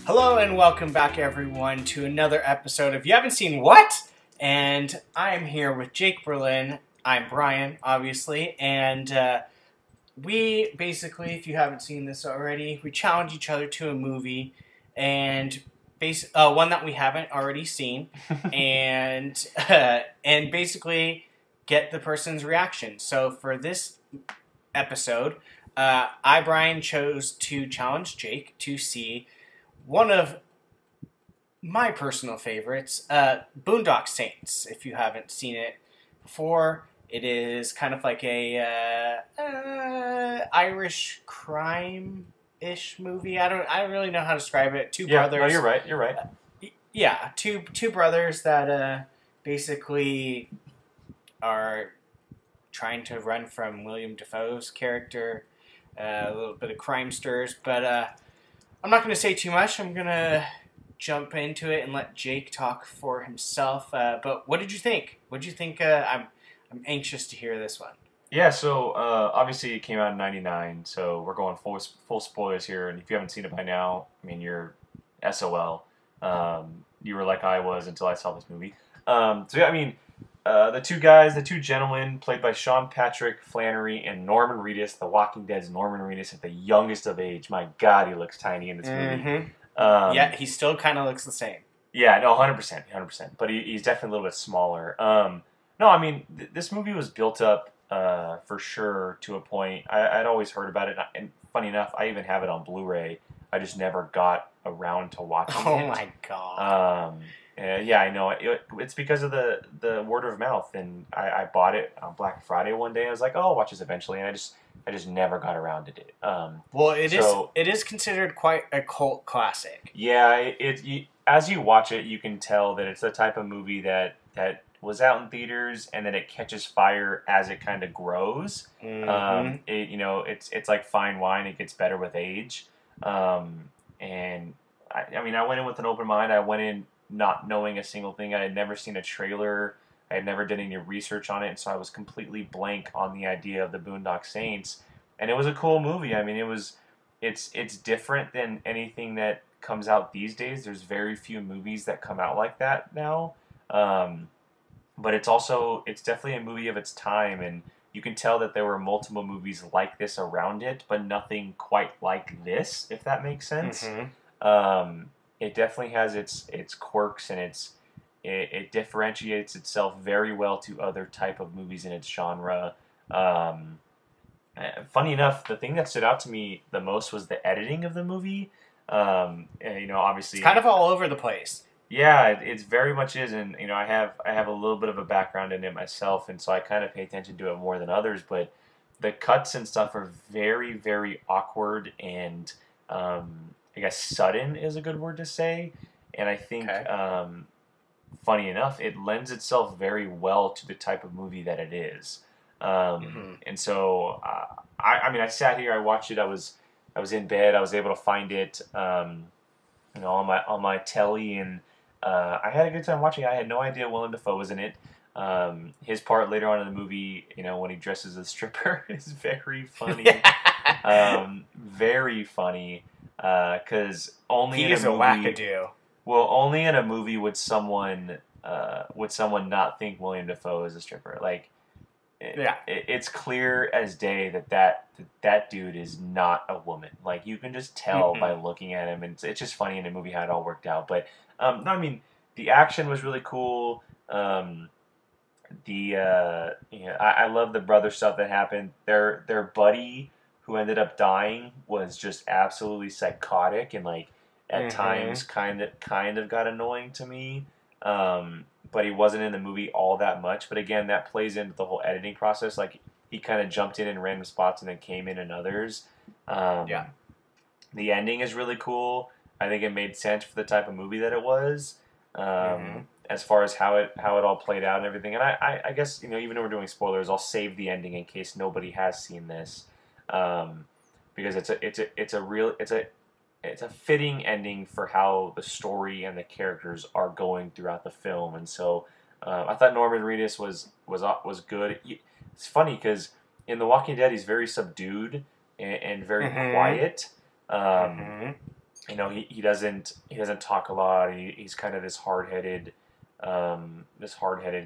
Hello and welcome back everyone to another episode of You Haven't Seen What? And I am here with Jake Berlin. I'm Brian, obviously, and we basically, if you haven't seen this already, we challenge each other to a movie and one that we haven't already seen, and basically get the person's reaction. So for this episode, Brian, chose to challenge Jake to see one of my personal favorites, Boondock Saints. If you haven't seen it before, it is kind of like a Irish crime-ish movie. I don't really know how to describe it. Two brothers. No, you're right. You're right. Yeah, two brothers that basically are trying to run from William Dafoe's character. A little bit of crime stirs, but I'm not going to say too much. I'm going to jump into it and let Jake talk for himself. But what did you think? What did you think? I'm anxious to hear this one. Yeah, so obviously it came out in '99, so we're going full spoilers here. And if you haven't seen it by now, I mean, you're SOL. You were like I was until I saw this movie. So yeah, I mean, the two gentlemen played by Sean Patrick Flannery and Norman Reedus, The Walking Dead's Norman Reedus at the youngest of age. My God, he looks tiny in this movie. Yeah, he still kind of looks the same. Yeah, no, 100%. But he's definitely a little bit smaller. No, I mean, this movie was built up for sure to a point. I'd always heard about it, and funny enough, I even have it on Blu-ray. I just never got around to watching it. Oh my God. Yeah, I know. It's because of the word of mouth, and I bought it on Black Friday one day. I was like, oh, I'll watch this eventually, and I just never got around to it. Well, it is considered quite a cult classic. Yeah, as you watch it, you can tell that it's the type of movie that was out in theaters, and then it catches fire as it kind of grows. It's like fine wine; it gets better with age. And I mean, I went in with an open mind. I went in not knowing a single thing. I had never seen a trailer. I had never done any research on it, and so I was completely blank on the idea of the Boondock Saints. And it was a cool movie. I mean, it's different than anything that comes out these days. There's very few movies that come out like that now. But it's definitely a movie of its time, and you can tell that there were multiple movies like this around it, but nothing quite like this, if that makes sense. It definitely has its quirks, and it differentiates itself very well to other type of movies in its genre. Funny enough, the thing that stood out to me the most was the editing of the movie. Obviously, it's kind of all over the place. Yeah, it very much is, and I have a little bit of a background in it myself, and so I kind of pay attention to it more than others. But the cuts and stuff are very, very awkward, and I guess sudden is a good word to say. And I think, funny enough, it lends itself very well to the type of movie that it is. And so, I sat here, I watched it. I was in bed. I was able to find it, on my telly, and I had a good time watching it. I had no idea Willem Dafoe was in it. His part later on in the movie, when he dresses as a stripper, is very funny. Very funny. Because only he is a wackadoo. Well, only in a movie would someone not think William Dafoe is a stripper. Like, it's clear as day that dude is not a woman. Like, you can just tell by looking at him, and it's just funny in the movie how it all worked out. But no, I mean, the action was really cool. I love the brother stuff that happened. Their buddy who ended up dying was just absolutely psychotic, and like at times kind of got annoying to me. But he wasn't in the movie all that much. But again, that plays into the whole editing process. Like, he kind of jumped in random spots and then came in others. The ending is really cool. I think it made sense for the type of movie that it was, as far as how it all played out and everything. And I guess, even though we're doing spoilers, I'll save the ending in case nobody has seen this, because it's a fitting ending for how the story and the characters are going throughout the film. And so I thought Norman Reedus was good. It's funny because in The Walking Dead he's very subdued and very quiet. you know, he doesn't talk a lot. He's kind of this hard headed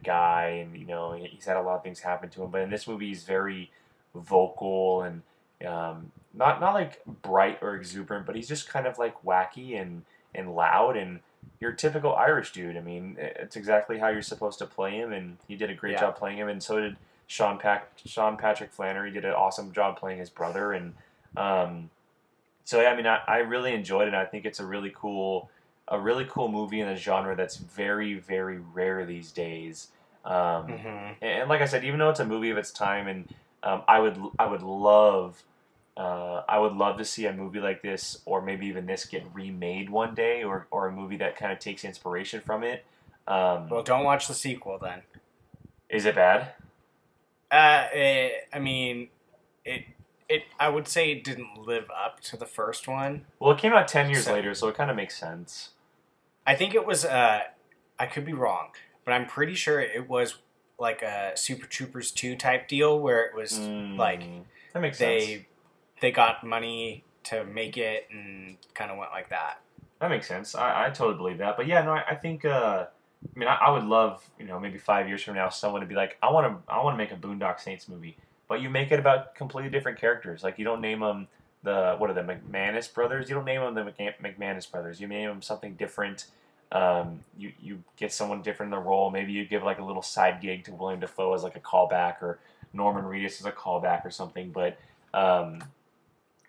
guy, and you know he's had a lot of things happen to him. But in this movie, he's very vocal and not like bright or exuberant, but he's just kind of like wacky and loud and your typical Irish dude. I mean, it's exactly how you're supposed to play him, and he did a great job playing him, and so did Sean Patrick Flannery did an awesome job playing his brother, and so yeah, I mean, I really enjoyed it. I think it's a really cool movie in a genre that's very, very rare these days. And like I said, even though it's a movie of its time, and I would love to see a movie like this, or maybe even this, get remade one day, or a movie that kind of takes inspiration from it. Well, don't watch the sequel then. Is it bad? I mean, I would say it didn't live up to the first one. Well, it came out 10 years later, so it kind of makes sense. I think it was, I could be wrong, but I'm pretty sure it was like a Super Troopers 2 type deal where it was like that makes sense. They got money to make it and kind of went like that. That makes sense. I totally believe that. But yeah, no, I think I would love, you know, maybe 5 years from now, someone to be like, I want to make a Boondock Saints movie, but you make it about completely different characters. Like, you don't name them the McManus brothers. You don't name them the McManus brothers. You name them something different. You get someone different in the role. Maybe you give like a little side gig to William Dafoe as like a callback, or Norman Reedus as a callback or something. But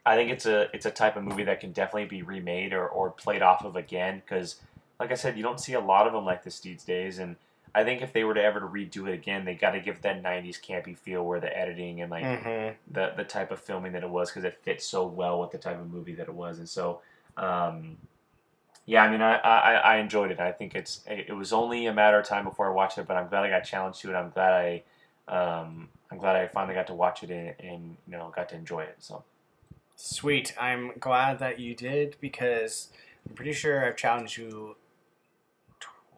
I think it's a type of movie that can definitely be remade or played off of again, because like I said, you don't see a lot of them like this these days, and I think if they were to ever redo it again, they got to give that 90s campy feel, where the editing and like the type of filming that it was, because it fits so well with the type of movie that it was. And so yeah, I mean, I enjoyed it. I think it was only a matter of time before I watched it, but I'm glad I got challenged to it. I'm glad I finally got to watch it and you know, got to enjoy it. So sweet. I'm glad that you did, because I'm pretty sure I've challenged you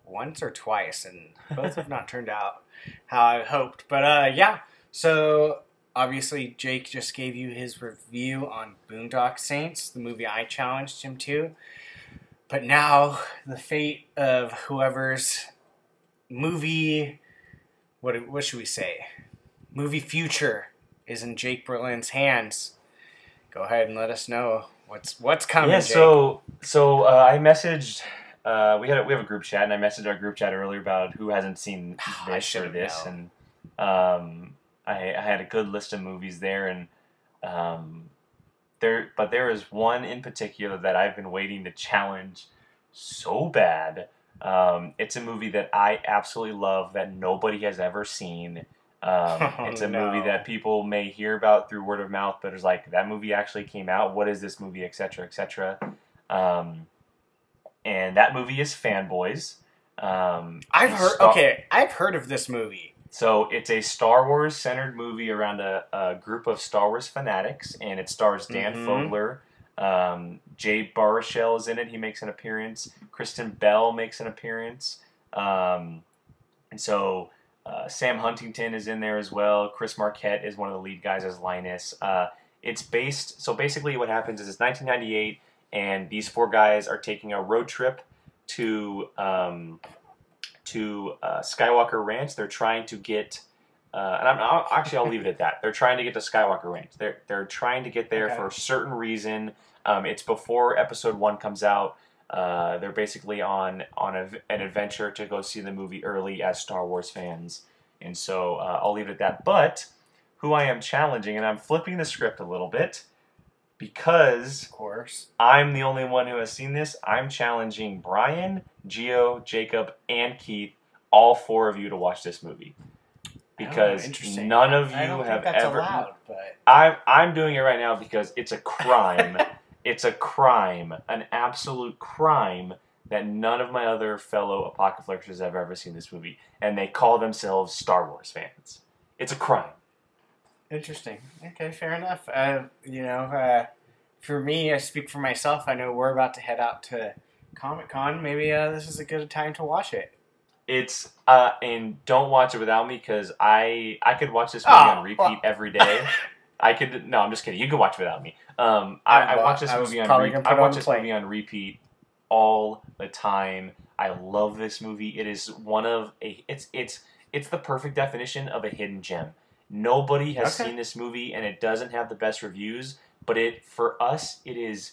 once or twice, and both have not turned out how I hoped. But yeah, so obviously Jake just gave you his review on Boondock Saints, the movie I challenged him to. But now the fate of whoever's movie, what should we say, movie future is in Jake Berlin's hands. Go ahead and let us know what's coming. Yeah, Jake. so I messaged. We have a group chat, and I messaged our group chat earlier about who hasn't seen this or this, and I had a good list of movies there, and there is one in particular that I've been waiting to challenge so bad. It's a movie that I absolutely love that nobody has ever seen. It's a movie that people may hear about through word of mouth, but it's like, that movie actually came out. What is this movie, etc., etc. And that movie is Fanboys. I've heard of this movie. So it's a Star Wars centered movie around a group of Star Wars fanatics, and it stars Dan Fogler. Jay Baruchel is in it. He makes an appearance. Kristen Bell makes an appearance. And so Sam Huntington is in there as well. Chris Marquette is one of the lead guys as Linus. So basically what happens is it's 1998, and these four guys are taking a road trip to Skywalker Ranch. They're trying to get, I'll leave it at that. They're trying to get to Skywalker Ranch. They're trying to get there for a certain reason. It's before Episode 1 comes out. They're basically on an adventure to go see the movie early as Star Wars fans. And so I'll leave it at that. But who I am challenging, and I'm flipping the script a little bit, because of course I'm the only one who has seen this, I'm challenging Brian, Gio, Jacob, and Keith, all four of you, to watch this movie. Because none of you have ever... allowed, but... I'm doing it right now because it's a crime. It's a crime, an absolute crime, that none of my other fellow Apocaflixers have ever seen this movie. And they call themselves Star Wars fans. It's a crime. Interesting. Okay, fair enough. For me, I speak for myself. I know we're about to head out to Comic-Con. Maybe this is a good time to watch it. It's and don't watch it without me, because I could watch this movie on repeat every day. I could. No, I'm just kidding. You can watch without me. I watch this movie on repeat all the time. I love this movie. It is it's the perfect definition of a hidden gem. Nobody has seen this movie, and it doesn't have the best reviews. But for us, it is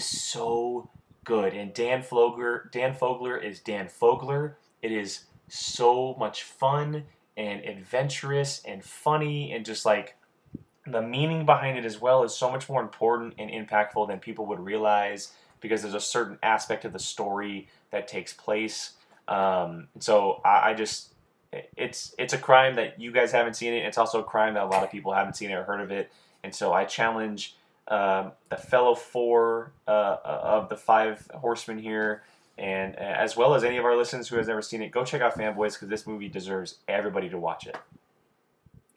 so good. And Dan Fogler is Dan Fogler. It is so much fun and adventurous and funny, and just like the meaning behind it as well is so much more important and impactful than people would realize, because there's a certain aspect of the story that takes place. So it's a crime that you guys haven't seen it. It's also a crime that a lot of people haven't seen it or heard of it. And so I challenge the fellow 4 of the 5 horsemen here, and as well as any of our listeners who has never seen it, go check out Fanboys, because this movie deserves everybody to watch it.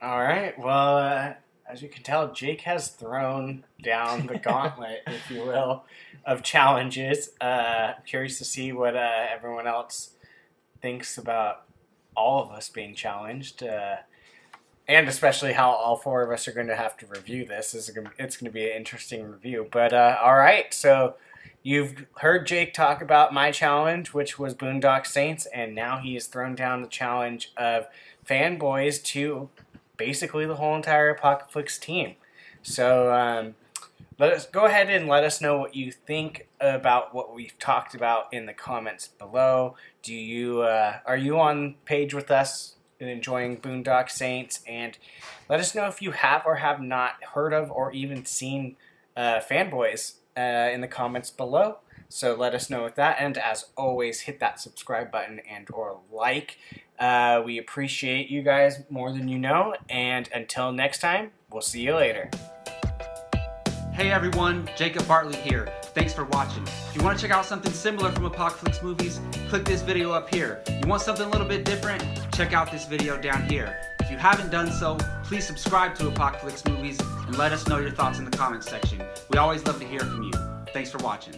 All right. Well, as you can tell, Jake has thrown down the gauntlet, if you will, of challenges. Curious to see what everyone else thinks about all of us being challenged, and especially how all 4 of us are going to have to review this. It's going to be an interesting review. But all right, so you've heard Jake talk about my challenge, which was Boondock Saints, and now he has thrown down the challenge of Fanboys to basically the whole entire Apocaflix team. So go ahead and let us know what you think about what we've talked about in the comments below. Are you on page with us and enjoying Boondock Saints? And let us know if you have or have not heard of or even seen Fanboys in the comments below. So let us know with that. And as always, hit that subscribe button and or like. We appreciate you guys more than you know. And until next time, we'll see you later. Hey everyone, Jacob Bartley here. Thanks for watching. If you want to check out something similar from Apocaflix movies, click this video up here. You want something a little bit different? Check out this video down here. If you haven't done so, please subscribe to Apocaflix movies and let us know your thoughts in the comments section. We always love to hear from you. Thanks for watching.